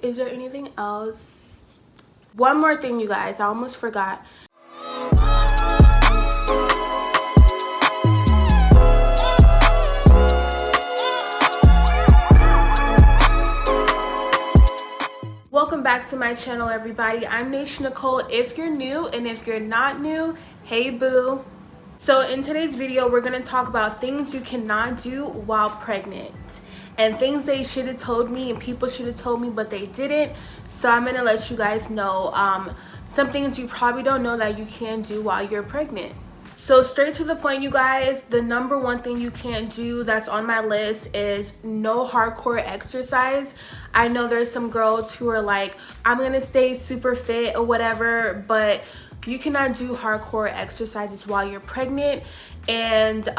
Is there anything else? One more thing, you guys, I almost forgot. Welcome back to my channel, everybody. I'm Naysha Nicole. If you're new, and if you're not new, hey boo. So in today's video, we're going to talk about things you cannot do while pregnant, and things they should have told me and people should have told me but they didn't. So I'm going to let you guys know some things you probably don't know that you can do while you're pregnant. So straight to the point, you guys, the number one thing you can't do that's on my list is no hardcore exercise. I know there's some girls who are like, I'm gonna stay super fit or whatever, but you cannot do hardcore exercises while you're pregnant. And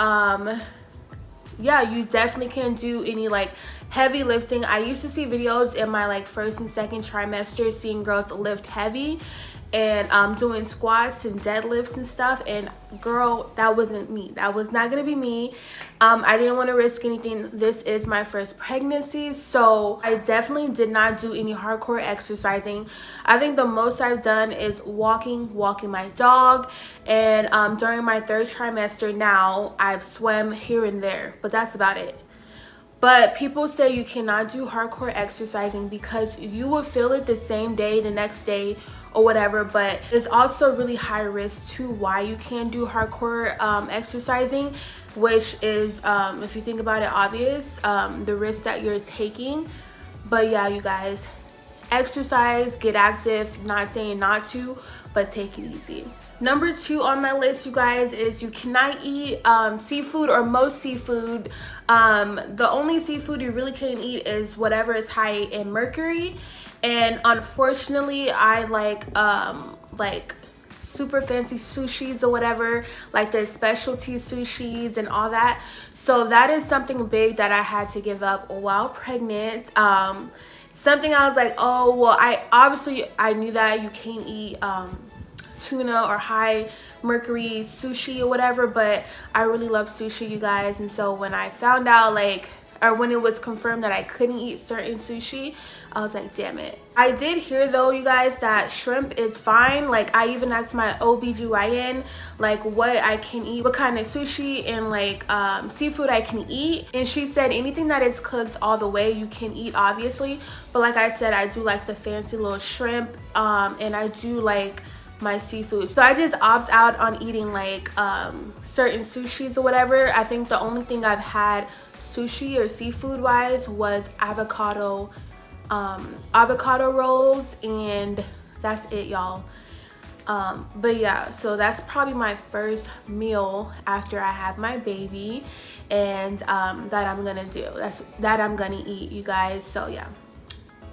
yeah, you definitely can't do any like heavy lifting. I used to see videos in my like first and second trimester seeing girls lift heavy and doing squats and deadlifts and stuff, and girl, that wasn't me. That was not gonna be me. I didn't want to risk anything. This is my first pregnancy, so I definitely did not do any hardcore exercising. I think the most I've done is walking my dog, and during my third trimester now I've swam here and there, but that's about it. But people say you cannot do hardcore exercising because you will feel it the same day, the next day, or whatever. But it's also really high risk to why you can't do hardcore exercising, which is, if you think about it, obvious, the risk that you're taking. But yeah, you guys, exercise, get active. Not saying not to, but take it easy. Number 2 on my list, you guys, is you cannot eat seafood or most seafood. The only seafood you really can't eat is whatever is high in mercury. And unfortunately, I like super fancy sushis or whatever, like the specialty sushis and all that. So that is something big that I had to give up while pregnant. Something I was like, oh, well, I knew that you can't eat tuna or high mercury sushi or whatever, but I really love sushi, you guys. And so when I found out, or when it was confirmed that I couldn't eat certain sushi, I was like, damn it. I did hear though, you guys, that shrimp is fine. Like, I even asked my OBGYN like what I can eat, what kind of sushi and like seafood I can eat, and she said anything that is cooked all the way you can eat, obviously. But like I said, I do like the fancy little shrimp, and I do like my seafood. So I just opt out on eating like certain sushis or whatever. I think the only thing I've had sushi or seafood wise was avocado rolls, and that's it, y'all. But yeah, so that's probably my first meal after I have my baby, and that I'm gonna do, that I'm gonna eat, you guys. So yeah,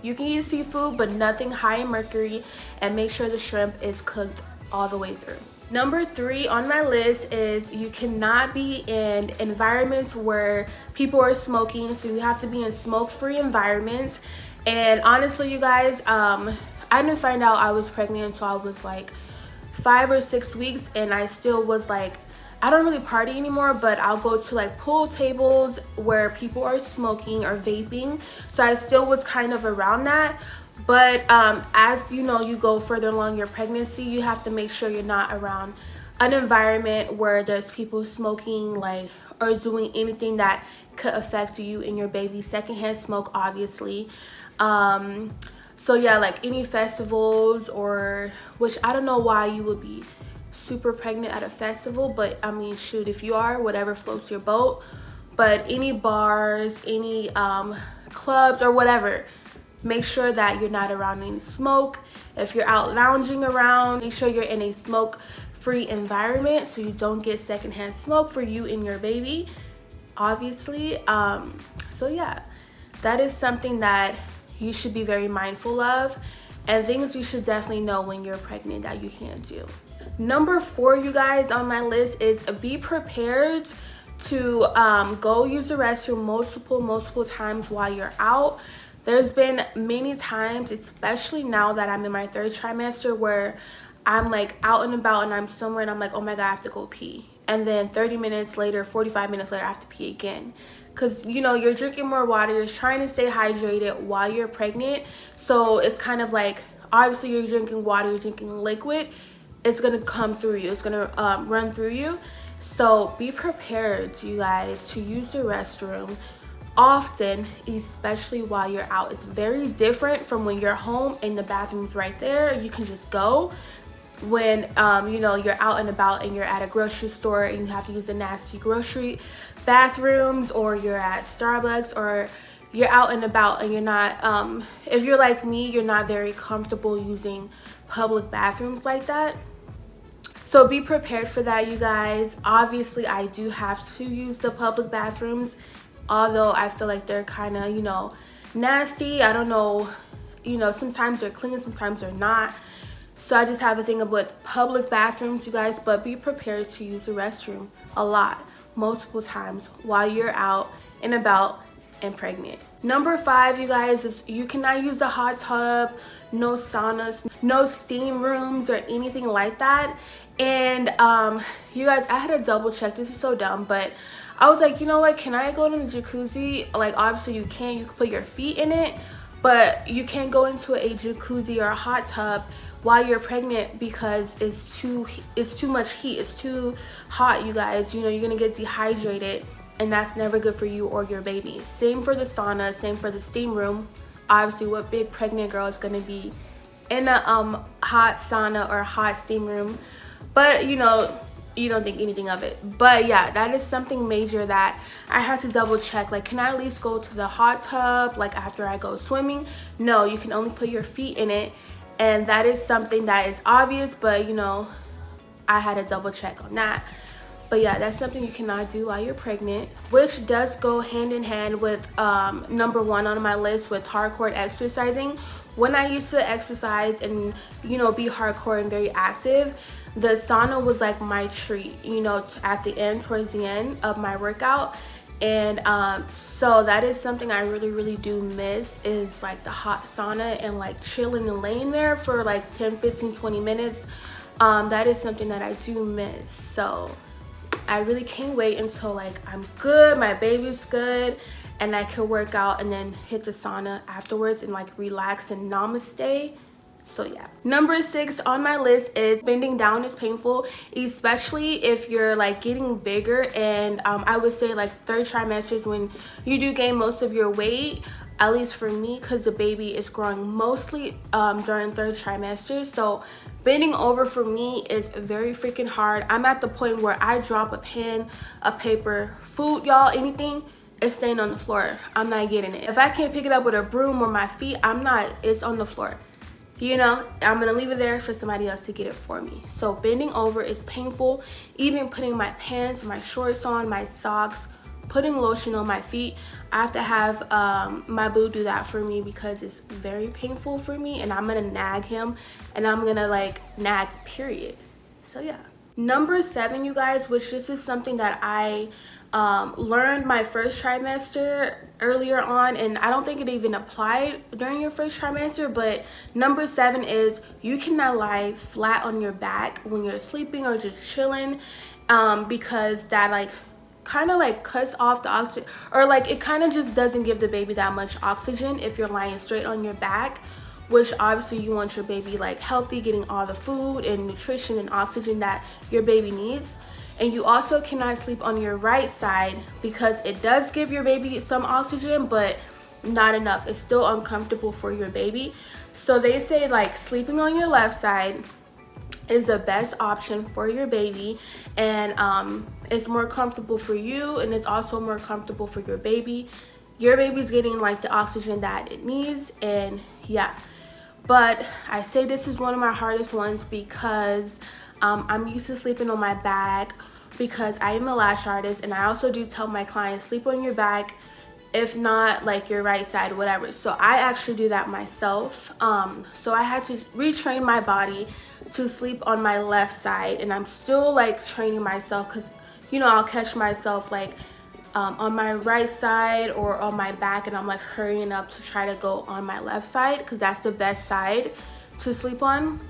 you can eat seafood, but nothing high in mercury, and make sure the shrimp is cooked all the way through. Number 3 on my list is you cannot be in environments where people are smoking. So you have to be in smoke-free environments. And honestly, you guys, I didn't find out I was pregnant until I was like 5 or 6 weeks, and I still was like, I don't really party anymore, but I'll go to like pool tables where people are smoking or vaping. So I still was kind of around that. But as you know, you go further along your pregnancy, you have to make sure you're not around an environment where there's people smoking, like, or doing anything that could affect you and your baby. Secondhand smoke, obviously. So yeah, like any festivals, or which I don't know why you would be super pregnant at a festival, but I mean, shoot, if you are, whatever floats your boat. But any bars, any clubs or whatever, make sure that you're not around any smoke. If you're out lounging around, make sure you're in a smoke-free environment so you don't get secondhand smoke for you and your baby, obviously. So yeah, that is something that you should be very mindful of, and things you should definitely know when you're pregnant that you can't do. Number 4, you guys, on my list is be prepared to go use the restroom multiple times while you're out. There's been many times, especially now that I'm in my 3rd trimester, where I'm like out and about and I'm somewhere and I'm like, oh my God, I have to go pee. And then 30 minutes later, 45 minutes later, I have to pee again. Because, you know, you're drinking more water, you're trying to stay hydrated while you're pregnant. So it's kind of like, obviously you're drinking water, you're drinking liquid, it's gonna come through you, it's gonna run through you. So be prepared, you guys, to use the restroom often, especially while you're out. It's very different from when you're home and the bathroom's right there, you can just go. When you know, you're out and about and you're at a grocery store and you have to use the nasty grocery bathrooms, or you're at Starbucks, or you're out and about and you're not if you're like me, you're not very comfortable using public bathrooms like that. So be prepared for that, you guys. Obviously I do have to use the public bathrooms, although I feel like they're kind of, you know, nasty. I don't know, you know, sometimes they're clean, sometimes they're not. So I just have a thing with public bathrooms, you guys. But be prepared to use the restroom a lot, multiple times while you're out and about and pregnant. Number 5, you guys, is you cannot use a hot tub, no saunas, no steam rooms or anything like that. And you guys, I had to double check. This is so dumb, but I was like, you know what, can I go in the jacuzzi? Like, obviously you can put your feet in it, but you can't go into a jacuzzi or a hot tub while you're pregnant because it's too much heat. It's too hot, you guys. You know, you're gonna get dehydrated, and that's never good for you or your baby. Same for the sauna, same for the steam room. Obviously, what big pregnant girl is gonna be in a hot sauna or hot steam room? But you know, you don't think anything of it. But yeah, that is something major that I have to double check. Like, can I at least go to the hot tub like after I go swimming? No, you can only put your feet in it. And that is something that is obvious, but you know, I had to double check on that. But yeah, that's something you cannot do while you're pregnant, which does go hand in hand with number 1 on my list, with hardcore exercising. When I used to exercise and, you know, be hardcore and very active, the sauna was like my treat, you know, at the end, towards the end of my workout. And so that is something I really do miss, is like the hot sauna and like chilling and laying there for like 10, 15, 20 minutes. That is something that I do miss. So I really can't wait until like I'm good, my baby's good, and I can work out and then hit the sauna afterwards and like relax and namaste. So yeah. Number 6 on my list is bending down is painful, especially if you're like getting bigger. And I would say like 3rd trimester is when you do gain most of your weight, at least for me, because the baby is growing mostly during 3rd trimester. So bending over for me is very freaking hard. I'm at the point where I drop a pen, a paper, food, y'all, anything, it's staying on the floor. I'm not getting it. If I can't pick it up with a broom or my feet, it's on the floor. You know, I'm gonna leave it there for somebody else to get it for me. So bending over is painful. Even putting my pants, my shorts on, my socks, putting lotion on my feet, I have to have my boo do that for me because it's very painful for me, and I'm gonna nag him, and I'm gonna like nag, period. So yeah. Number 7, you guys, which this is something that I learned my 1st trimester earlier on, and I don't think it even applied during your 1st trimester, but number 7 is you cannot lie flat on your back when you're sleeping or just chilling, because that like kind of like cuts off the oxygen, or like it kind of just doesn't give the baby that much oxygen if you're lying straight on your back, which obviously you want your baby like healthy, getting all the food and nutrition and oxygen that your baby needs. And you also cannot sleep on your right side because it does give your baby some oxygen, but not enough. It's still uncomfortable for your baby. So they say like sleeping on your left side is the best option for your baby, and it's more comfortable for you, and it's also more comfortable for your baby. Your baby's getting like the oxygen that it needs, and yeah. But I say this is one of my hardest ones because I'm used to sleeping on my back because I am a lash artist, and I also do tell my clients sleep on your back, if not like your right side, whatever. So I actually do that myself. So I had to retrain my body to sleep on my left side, and I'm still like training myself because, you know, I'll catch myself like on my right side or on my back, and I'm like hurrying up to try to go on my left side because that's the best side to sleep on.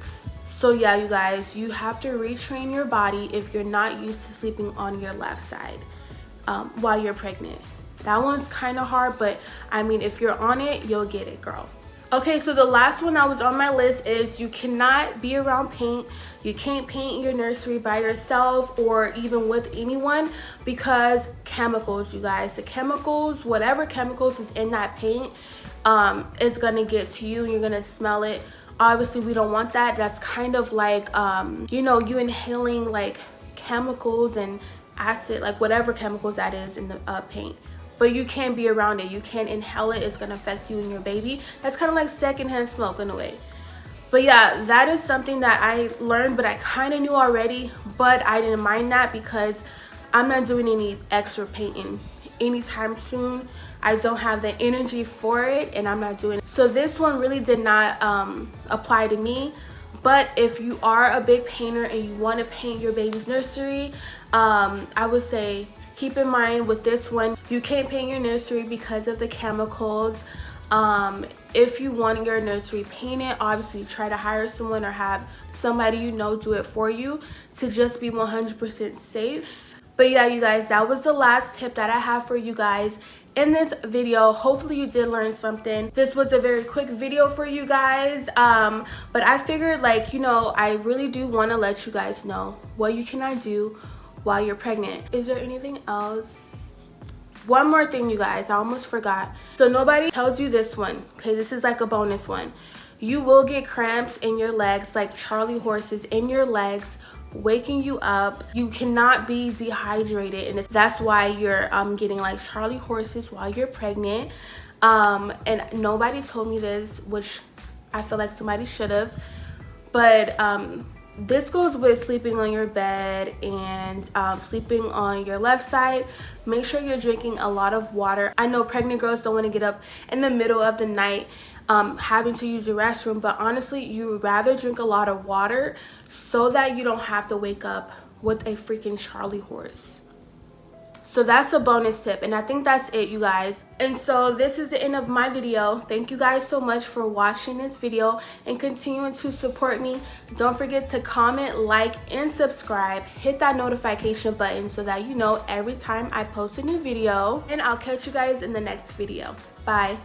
So yeah, you guys, you have to retrain your body if you're not used to sleeping on your left side while you're pregnant. That one's kind of hard, but I mean, if you're on it, you'll get it, girl. Okay, so the last one that was on my list is you cannot be around paint. You can't paint your nursery by yourself or even with anyone because chemicals, you guys. The chemicals, whatever chemicals is in that paint, is gonna get to you and you're gonna smell it. Obviously, we don't want that. That's kind of like, you know, you inhaling like chemicals and acid, like whatever chemicals that is in the paint. But you can't be around it. You can't inhale it. It's gonna affect you and your baby. That's kind of like secondhand smoke in a way. But yeah, that is something that I learned, but I kind of knew already, but I didn't mind that because I'm not doing any extra painting anytime soon. I don't have the energy for it and I'm not doing it. So this one really did not apply to me. But if you are a big painter and you want to paint your baby's nursery, I would say keep in mind with this one, you can't paint your nursery because of the chemicals. If you want your nursery painted, obviously try to hire someone or have somebody you know do it for you to just be 100% safe. But yeah, you guys, that was the last tip that I have for you guys in this video. Hopefully you did learn something. This was a very quick video for you guys, but I figured, like, you know, I really do want to let you guys know what you cannot do while you're pregnant. Is there anything else? One more thing, you guys, I almost forgot. So nobody tells you this one, okay? This is like a bonus one. You will get cramps in your legs, like Charlie horses in your legs, waking you up. You cannot be dehydrated, and that's why you're getting like Charlie horses while you're pregnant. And nobody told me this, which I feel like somebody should have. But this goes with sleeping on your bed and sleeping on your left side. Make sure you're drinking a lot of water. I know pregnant girls don't want to get up in the middle of the night having to use the restroom, but honestly, you would rather drink a lot of water so that you don't have to wake up with a freaking Charlie horse. So that's a bonus tip, and I think that's it, you guys. And so this is the end of my video. Thank you guys so much for watching this video and continuing to support me. Don't forget to comment, like, and subscribe. Hit that notification button so that you know every time I post a new video. And I'll catch you guys in the next video. Bye.